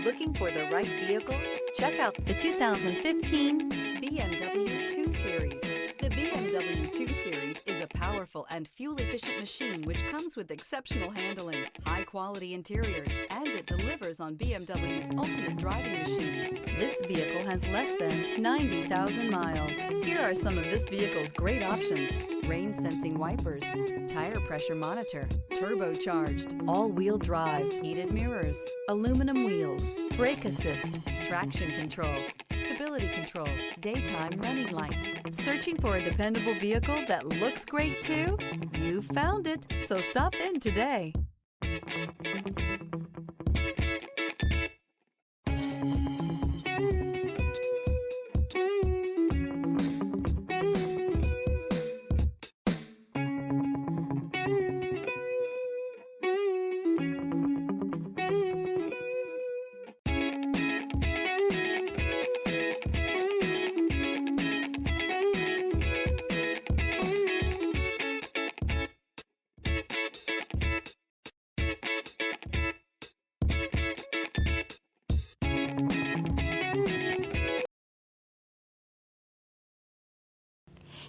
Looking for the right vehicle? Check out the 2015 BMW 2 Series. The BMW 2 Series is a powerful and fuel-efficient machine which comes with exceptional handling, high-quality interiors, and it delivers on BMW's ultimate driving machine. This vehicle has less than 90,000 miles. Here are some of this vehicle's great options: rain-sensing wipers, tire pressure monitor, turbocharged, all-wheel drive, heated mirrors, aluminum wheels, brake assist, traction control, stability control, daytime running lights. Searching for a dependable vehicle that looks great too? You found it, so stop in today.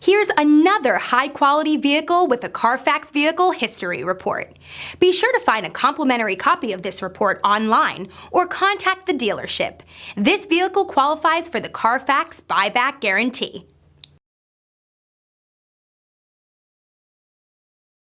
Here's another high-quality vehicle with a Carfax Vehicle History Report. Be sure to find a complimentary copy of this report online or contact the dealership. This vehicle qualifies for the Carfax Buyback Guarantee.